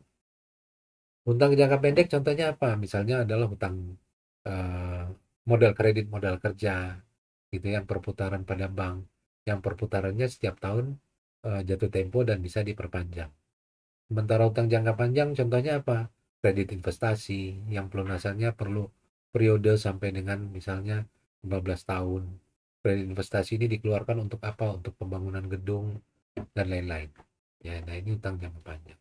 Hutang jangka pendek contohnya apa? Misalnya adalah hutang eh, modal kredit modal kerja gitu yang perputaran pada bank, yang perputarannya setiap tahun jatuh tempo dan bisa diperpanjang. Sementara utang jangka panjang contohnya apa? Kredit investasi yang pelunasannya perlu periode sampai dengan misalnya 15 tahun. Kredit investasi ini dikeluarkan untuk apa? Untuk pembangunan gedung dan lain-lain. Ya, nah ini utang jangka panjang.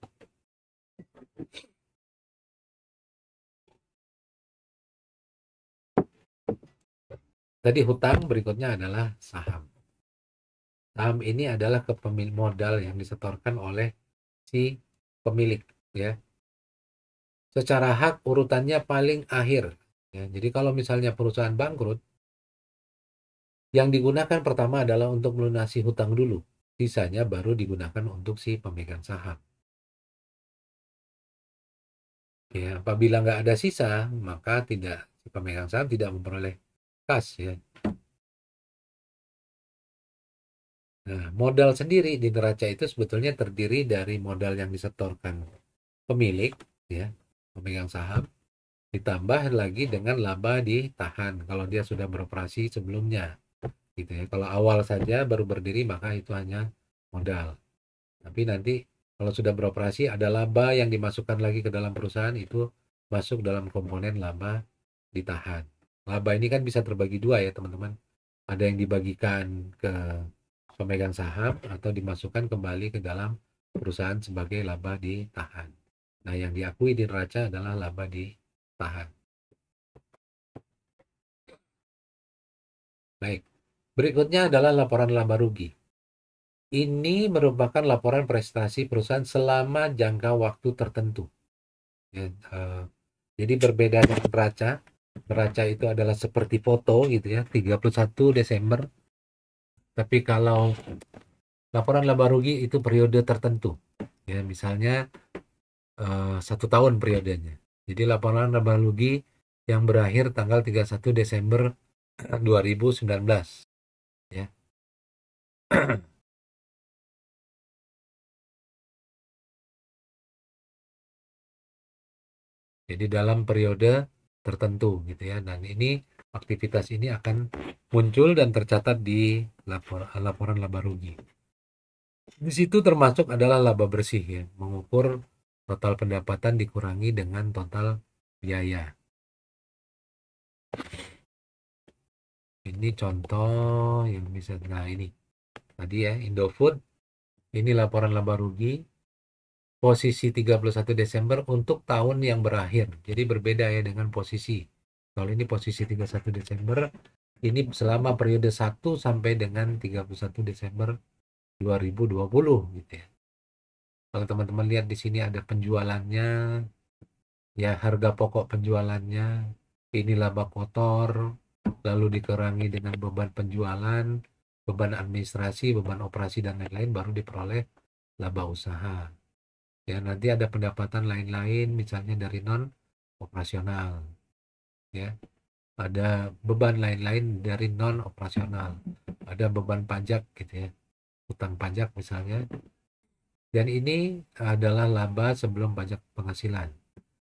Tadi hutang, berikutnya adalah saham. Saham ini adalah kepemilikan modal yang disetorkan oleh si pemilik ya. Secara hak urutannya paling akhir ya. Jadi kalau misalnya perusahaan bangkrut, yang digunakan pertama adalah untuk melunasi hutang dulu. Sisanya baru digunakan untuk si pemegang saham. Ya, apabila nggak ada sisa, maka tidak si pemegang saham tidak memperoleh kas ya. Nah, modal sendiri di neraca itu sebetulnya terdiri dari modal yang disetorkan pemilik ya, pemegang saham, ditambah lagi dengan laba ditahan kalau dia sudah beroperasi sebelumnya gitu ya. Kalau awal saja baru berdiri maka itu hanya modal. Tapi nanti kalau sudah beroperasi ada laba yang dimasukkan lagi ke dalam perusahaan, itu masuk dalam komponen laba ditahan. Laba ini kan bisa terbagi dua ya teman-teman. Ada yang dibagikan ke pemegang saham atau dimasukkan kembali ke dalam perusahaan sebagai laba ditahan. Nah, yang diakui di neraca adalah laba ditahan. Baik. Berikutnya adalah laporan laba rugi. Ini merupakan laporan prestasi perusahaan selama jangka waktu tertentu. Ya, jadi berbeda dengan neraca. Neraca itu adalah seperti foto gitu ya, 31 Desember. Tapi kalau laporan laba rugi itu periode tertentu. Ya, misalnya 1 tahun periodenya. Jadi laporan laba rugi yang berakhir tanggal 31 Desember 2019. Ya. Jadi dalam periode tertentu gitu ya. Dan ini aktivitas ini akan muncul dan tercatat di laporan laba rugi. Di situ termasuk adalah laba bersih ya, mengukur total pendapatan dikurangi dengan total biaya. Ini contoh yang bisa, nah ini tadi ya Indofood, ini laporan laba rugi posisi 31 Desember untuk tahun yang berakhir. Jadi berbeda ya dengan posisi. Kalau ini posisi 31 Desember, ini selama periode 1 sampai dengan 31 Desember 2020 gitu ya. Kalau teman-teman lihat di sini ada penjualannya, ya harga pokok penjualannya, ini laba kotor, lalu dikurangi dengan beban penjualan, beban administrasi, beban operasi dan lain-lain, baru diperoleh laba usaha. Ya, nanti ada pendapatan lain-lain misalnya dari non operasional ya. Ada beban lain-lain dari non operasional. Ada beban pajak gitu ya. Utang pajak misalnya. Dan ini adalah laba sebelum pajak penghasilan.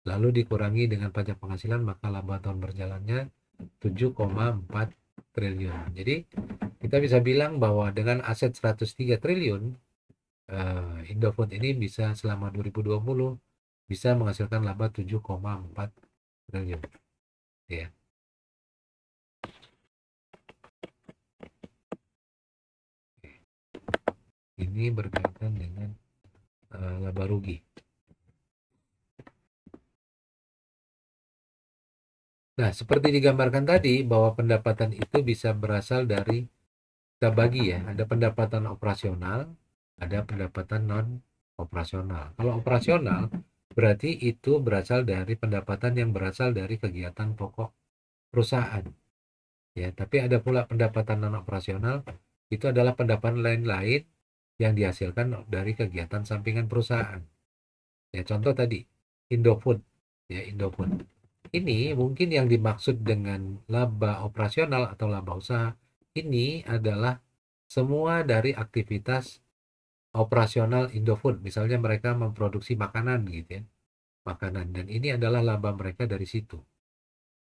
Lalu dikurangi dengan pajak penghasilan, maka laba tahun berjalannya 7,4 triliun. Jadi kita bisa bilang bahwa dengan aset 103 triliun, Indofood ini bisa selama 2020 bisa menghasilkan laba 7,4 triliun. Ya. Ini berkaitan dengan laba rugi. Nah, seperti digambarkan tadi bahwa pendapatan itu bisa berasal dari, kita bagi ya, ada pendapatan operasional, ada pendapatan non operasional. Kalau operasional berarti itu berasal dari pendapatan yang berasal dari kegiatan pokok perusahaan. Ya, tapi ada pula pendapatan non operasional, itu adalah pendapatan lain-lain yang dihasilkan dari kegiatan sampingan perusahaan. Ya, contoh tadi Indofood, ya Indofood. Ini mungkin yang dimaksud dengan laba operasional atau laba usaha ini adalah semua dari aktivitas operasional Indofood. Misalnya mereka memproduksi makanan gitu ya, makanan, dan ini adalah laba mereka dari situ,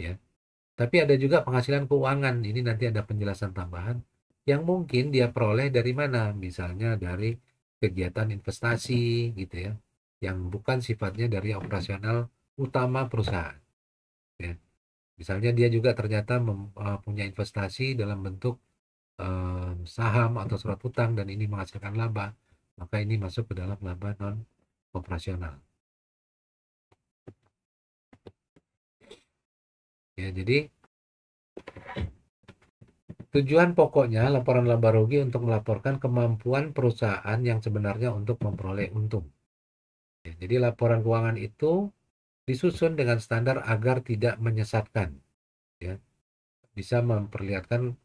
ya. Tapi ada juga penghasilan keuangan. Ini nanti ada penjelasan tambahan yang mungkin dia peroleh dari mana? Misalnya dari kegiatan investasi gitu ya, yang bukan sifatnya dari operasional utama perusahaan, ya. Misalnya dia juga ternyata punya investasi dalam bentuk saham atau surat utang dan ini menghasilkan laba, maka ini masuk ke dalam laba non operasional. Ya, jadi tujuan pokoknya laporan laba rugi untuk melaporkan kemampuan perusahaan yang sebenarnya untuk memperoleh untung. Ya, jadi laporan keuangan itu disusun dengan standar agar tidak menyesatkan, ya. Bisa memperlihatkan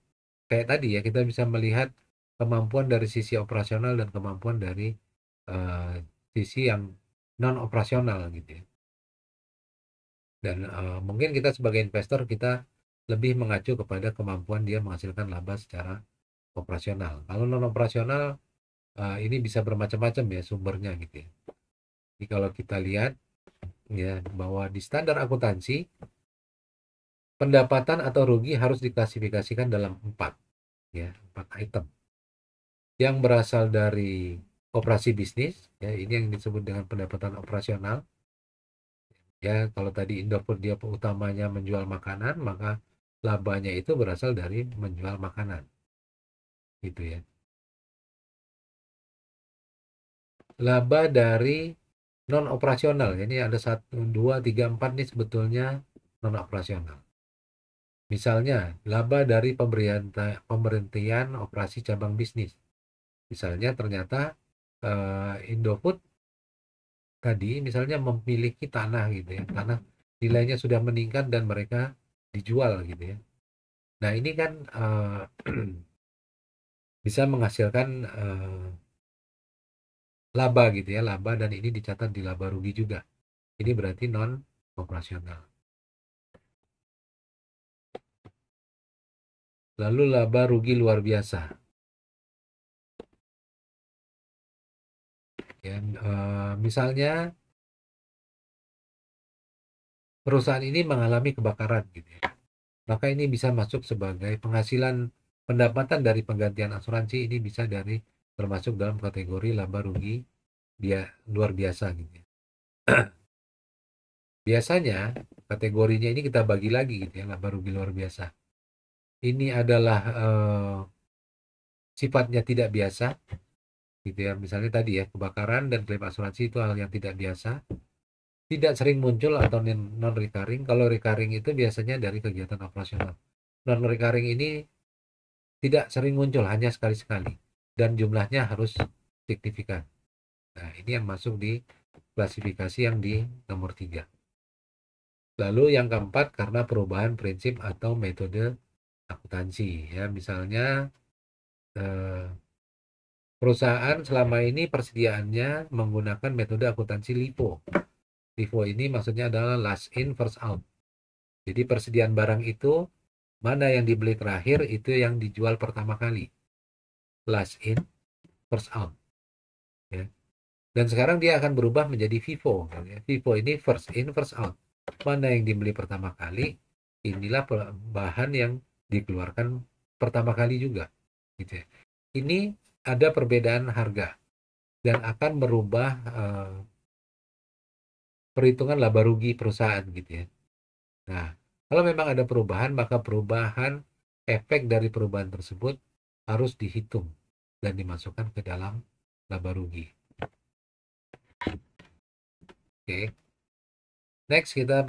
kayak tadi ya, kita bisa melihat kemampuan dari sisi operasional dan kemampuan dari eh, sisi yang non operasional gitu ya. Dan mungkin kita sebagai investor kita lebih mengacu kepada kemampuan dia menghasilkan laba secara operasional. Kalau non operasional ini bisa bermacam-macam ya sumbernya gitu ya. Jadi kalau kita lihat ya bahwa di standar akuntansi pendapatan atau rugi harus diklasifikasikan dalam empat item yang berasal dari operasi bisnis, ya ini yang disebut dengan pendapatan operasional. Ya kalau tadi Indofood dia utamanya menjual makanan, maka labanya itu berasal dari menjual makanan, gitu ya. Laba dari non operasional, ini ada 1, 2, 3, 4 nih sebetulnya non operasional. Misalnya laba dari pemberhentian operasi cabang bisnis. Misalnya ternyata Indofood tadi misalnya memiliki tanah gitu ya, tanah nilainya sudah meningkat dan mereka dijual gitu ya. Nah ini kan bisa menghasilkan laba gitu ya, laba, dan ini dicatat di laba rugi juga. Ini berarti non operasional. Lalu laba rugi luar biasa. Ya, misalnya perusahaan ini mengalami kebakaran gitu ya. Maka ini bisa masuk sebagai penghasilan pendapatan dari penggantian asuransi, ini bisa dari termasuk dalam kategori laba rugi dia luar biasa gitu ya. Biasanya kategorinya ini kita bagi lagi gitu ya, laba rugi luar biasa. Ini adalah sifatnya tidak biasa gitu ya. Misalnya tadi ya kebakaran dan klaim asuransi itu hal yang tidak biasa, tidak sering muncul atau non recurring. Kalau recurring itu biasanya dari kegiatan operasional. Non recurring ini tidak sering muncul, hanya sekali-sekali dan jumlahnya harus signifikan. Nah ini yang masuk di klasifikasi yang di nomor 3. Lalu yang keempat karena perubahan prinsip atau metode akuntansi ya, misalnya eh, perusahaan selama ini persediaannya menggunakan metode akuntansi LIFO. LIFO ini maksudnya adalah last in first out. Jadi persediaan barang itu mana yang dibeli terakhir itu yang dijual pertama kali. Last in first out ya. Dan sekarang dia akan berubah menjadi FIFO ya. FIFO ini first in first out. Mana yang dibeli pertama kali, inilah bahan yang dikeluarkan pertama kali juga gitu ya. Ini ada perbedaan harga dan akan merubah perhitungan laba rugi perusahaan gitu ya. Nah, kalau memang ada perubahan, maka perubahan efek dari perubahan tersebut harus dihitung dan dimasukkan ke dalam laba rugi. Oke. Next kita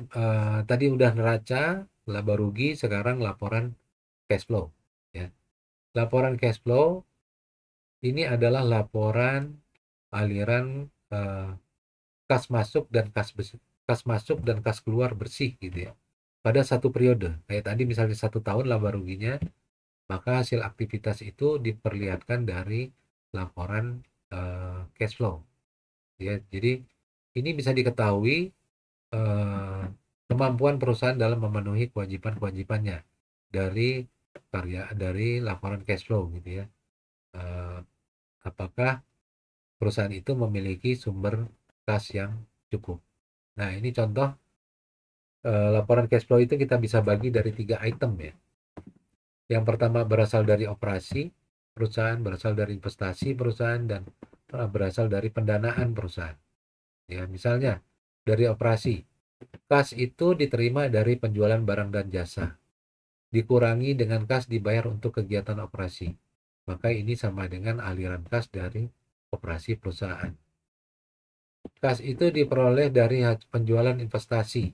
tadi udah neraca laba rugi, sekarang laporan cash flow ya. Laporan cash flow ini adalah laporan aliran kas masuk dan kas masuk dan kas keluar bersih gitu ya. Pada satu periode, kayak tadi misalnya 1 tahun laba ruginya, maka hasil aktivitas itu diperlihatkan dari laporan cash flow ya. Jadi ini bisa diketahui kemampuan perusahaan dalam memenuhi kewajiban-kewajibannya dari laporan cash flow gitu ya. Apakah perusahaan itu memiliki sumber kas yang cukup. Nah, ini contoh laporan cash flow itu kita bisa bagi dari 3 item ya. Yang pertama berasal dari operasi perusahaan, berasal dari investasi perusahaan, dan berasal dari pendanaan perusahaan. Ya, misalnya dari operasi, kas itu diterima dari penjualan barang dan jasa, dikurangi dengan kas dibayar untuk kegiatan operasi. Maka ini sama dengan aliran kas dari operasi perusahaan. Kas itu diperoleh dari penjualan investasi.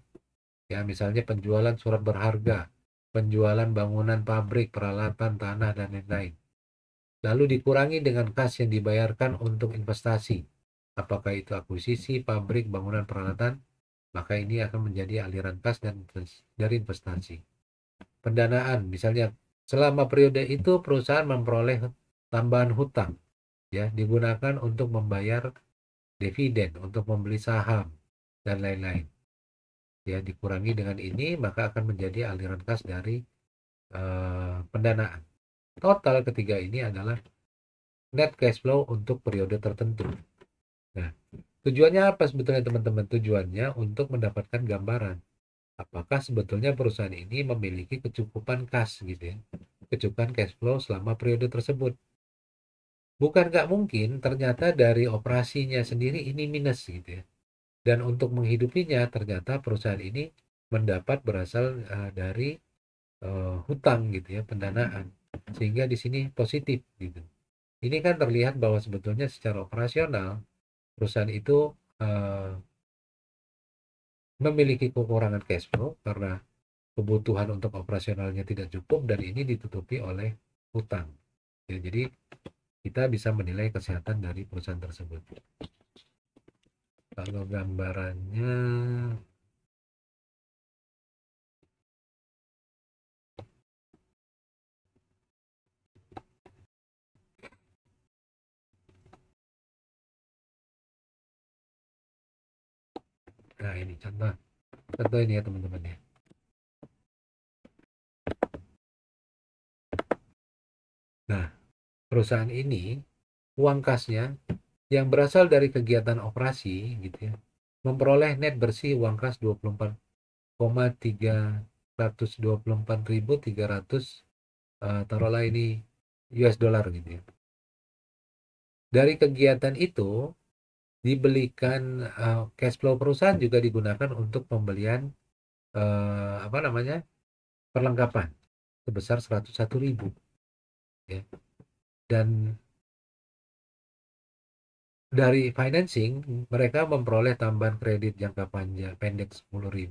Ya, misalnya penjualan surat berharga, penjualan bangunan pabrik, peralatan tanah, dan lain-lain. Lalu dikurangi dengan kas yang dibayarkan untuk investasi. Apakah itu akuisisi, pabrik, bangunan, peralatan, maka ini akan menjadi aliran kas dari investasi. Pendanaan, misalnya selama periode itu perusahaan memperoleh tambahan hutang, ya, digunakan untuk membayar dividen, untuk membeli saham, dan lain-lain. Ya, dikurangi dengan ini maka akan menjadi aliran kas dari pendanaan. Total ketiga ini adalah net cash flow untuk periode tertentu. Nah, tujuannya apa sebetulnya teman-teman? Tujuannya untuk mendapatkan gambaran apakah sebetulnya perusahaan ini memiliki kecukupan kas gitu ya, kecukupan cash flow selama periode tersebut. Bukan nggak mungkin ternyata dari operasinya sendiri ini minus gitu ya. Dan untuk menghidupinya ternyata perusahaan ini mendapat berasal dari hutang gitu ya, pendanaan, sehingga di sini positif gitu. Ini kan terlihat bahwa sebetulnya secara operasional perusahaan itu memiliki kekurangan cash flow karena kebutuhan untuk operasionalnya tidak cukup, dan ini ditutupi oleh hutang ya. Jadi kita bisa menilai kesehatan dari perusahaan tersebut. Kalau gambarannya nah, ini contoh ini ya teman-teman ya. Nah, perusahaan ini uang kasnya yang berasal dari kegiatan operasi gitu ya, memperoleh net bersih uang kas 24,324.300 taruhlah ini US dollar gitu ya. Dari kegiatan itu dibelikan cash flow perusahaan juga digunakan untuk pembelian apa namanya, perlengkapan sebesar 101.000 ya. Dan dari financing mereka memperoleh tambahan kredit jangka panjang pendek 10.000,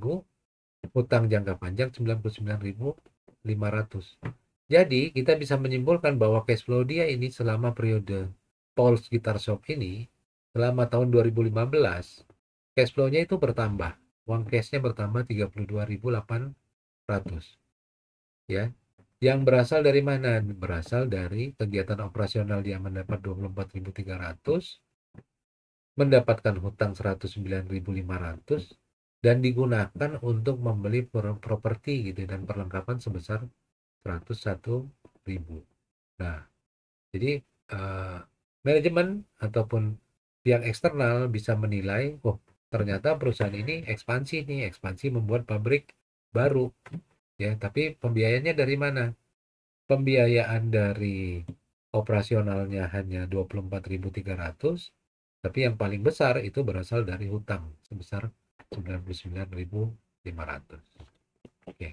utang jangka panjang 99.500. Jadi kita bisa menyimpulkan bahwa cash flow dia ini selama periode Paul's Guitar Shop ini selama tahun 2015 cash flow-nya itu bertambah. Uang cashnya bertambah 32.800 ya. Yang berasal dari mana? Berasal dari kegiatan operasional dia mendapat 24.300, mendapatkan hutang 109.500, dan digunakan untuk membeli properti gitu dan perlengkapan sebesar 101.000. Nah, jadi manajemen ataupun pihak eksternal bisa menilai, oh ternyata perusahaan ini ekspansi membuat pabrik baru ya, tapi pembiayaannya dari mana? Pembiayaan dari operasionalnya hanya 24.300, tapi yang paling besar itu berasal dari hutang sebesar 99.500. Oke.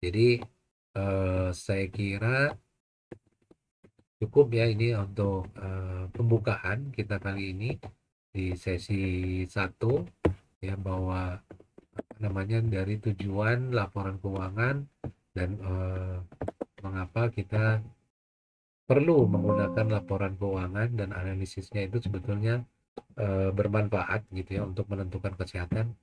Jadi saya kira cukup ya ini untuk pembukaan kita kali ini di sesi 1 ya, bahwa namanya dari tujuan laporan keuangan dan mengapa kita perlu menggunakan laporan keuangan dan analisisnya itu sebetulnya bermanfaat gitu ya untuk menentukan kesehatan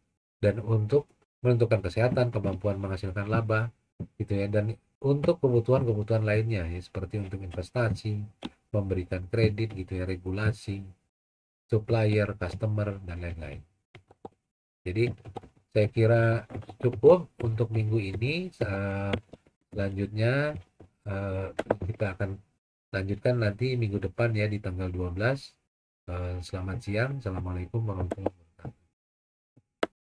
dan untuk menentukan kesehatan, kemampuan menghasilkan laba gitu ya, dan untuk kebutuhan-kebutuhan lainnya ya, seperti untuk investasi, memberikan kredit gitu ya, regulasi, supplier, customer, dan lain-lain. Jadi saya kira cukup untuk minggu ini. Selanjutnya eh, kita akan lanjutkan nanti minggu depan ya di tanggal 12. Selamat siang. Assalamualaikum warahmatullahi wabarakatuh.